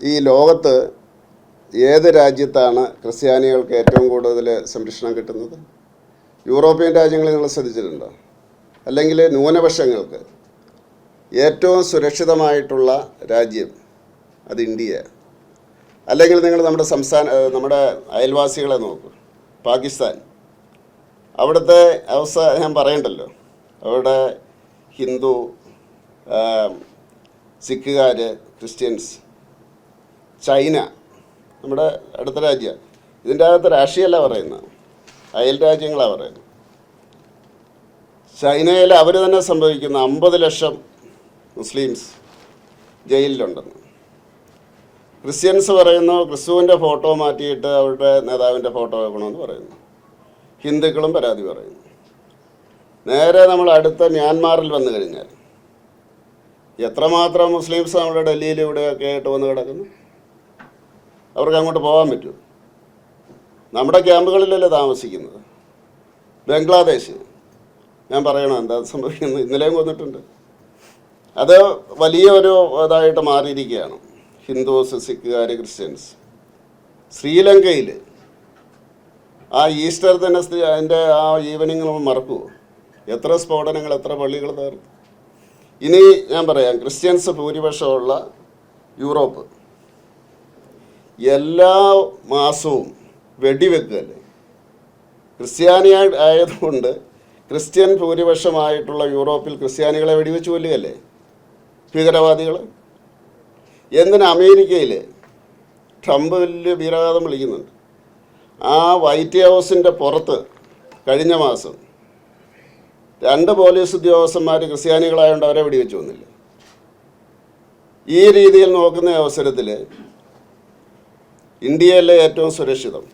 ഈ ലോകത്ത് ഏത് രാജ്യത്താണ് ക്രിസ്ത്യാനികൾക്ക് ഏറ്റവും കൂടുതൽ സംരക്ഷണം കിട്ടുന്നത്? യൂറോപ്യൻ രാജ്യങ്ങളിൽ നിങ്ങൾ ശ്രദ്ധിച്ചിട്ടുണ്ടോ? അല്ലെങ്കിൽ ന്യൂനപക്ഷങ്ങൾക്ക് ഏറ്റവും സുരക്ഷിതമായിട്ടുള്ള രാജ്യം അത് ഇന്ത്യയാണ്. അല്ലെങ്കിൽ നിങ്ങൾ നമ്മുടെ അയൽവാസികളെ നോക്കൂ, പാകിസ്ഥാൻ. അവിടുത്തെ അവസ്ഥ ഞാൻ പറയണ്ടല്ലോ. അവിടെ ഹിന്ദു, സിഖുകാർ, ക്രിസ്ത്യൻസ്. ചൈന നമ്മുടെ അടുത്ത രാജ്യമാണ്. ഇതിൻ്റെ അകത്ത് രാഷ്ട്രീയമല്ല പറയുന്നത്, അയൽ രാജ്യങ്ങളാണ് പറയുന്നത്. ചൈനയിൽ അവർ തന്നെ സംഭവിക്കുന്ന 50 ലക്ഷം മുസ്ലിംസ് ജയിലിലുണ്ടെന്ന്. ക്രിസ്ത്യൻസ് പറയുന്നു ക്രിസ്തുവിൻ്റെ ഫോട്ടോ മാറ്റിയിട്ട് അവരുടെ നേതാവിൻ്റെ ഫോട്ടോ വെക്കണമെന്ന് പറയുന്നു. ഹിന്ദുക്കളും പരാതി പറയുന്നു. നേരെ നമ്മൾ അടുത്ത മ്യാൻമാറിൽ വന്നു കഴിഞ്ഞാൽ എത്രമാത്രം മുസ്ലിംസ് നമ്മുടെ ഡൽഹിയിൽ ഇവിടെയൊക്കെ ആയിട്ട് വന്ന് കിടക്കുന്നു. അവർക്ക് അങ്ങോട്ട് പോകാൻ പറ്റുമോ? നമ്മുടെ ക്യാമ്പുകളിലല്ലേ താമസിക്കുന്നത്. ബംഗ്ലാദേശ് ഞാൻ പറയണം എന്താ സംഭവിക്കുന്നത്. ഇന്നലെയും കൊന്നിട്ടുണ്ട്. അത് വലിയൊരു ഇതായിട്ട് മാറിയിരിക്കുകയാണ്. ഹിന്ദുസ്, സിഖുകാർ, ക്രിസ്ത്യൻസ്. ശ്രീലങ്കയിൽ ആ ഈസ്റ്റർ തന്നെ അതിൻ്റെ ആ ഈവനിങ് നമ്മൾ മറക്കുമോ? എത്ര സ്ഫോടനങ്ങൾ, എത്ര പള്ളികൾ തകർത്തു. ഇനി ഞാൻ പറയാം, ക്രിസ്ത്യൻസ് ഭൂരിപക്ഷമുള്ള യൂറോപ്പ് എല്ലാ മാസവും വെടിവെക്കുകയല്ലേ. ക്രിസ്ത്യാനി ആയതുകൊണ്ട് ക്രിസ്ത്യൻ ഭൂരിപക്ഷമായിട്ടുള്ള യൂറോപ്പിൽ ക്രിസ്ത്യാനികളെ വെടിവെച്ച് കൊല്ലുകയല്ലേ ഭീകരവാദികൾ. എന്തിന് അമേരിക്കയിൽ ട്രംപ് വലിയ വീരവാദം വിളിക്കുന്നുണ്ട്. ആ വൈറ്റ് ഹൗസിൻ്റെ പുറത്ത് കഴിഞ്ഞ മാസം 2 പോലീസ് ഉദ്യോഗസ്ഥന്മാർ ക്രിസ്ത്യാനികളായതുകൊണ്ട് അവരെ വെടിവെച്ച് വന്നില്ല. ഈ രീതിയിൽ നോക്കുന്ന അവസരത്തിൽ ഇന്ത്യയിലെ ഏറ്റവും സുരക്ഷിതം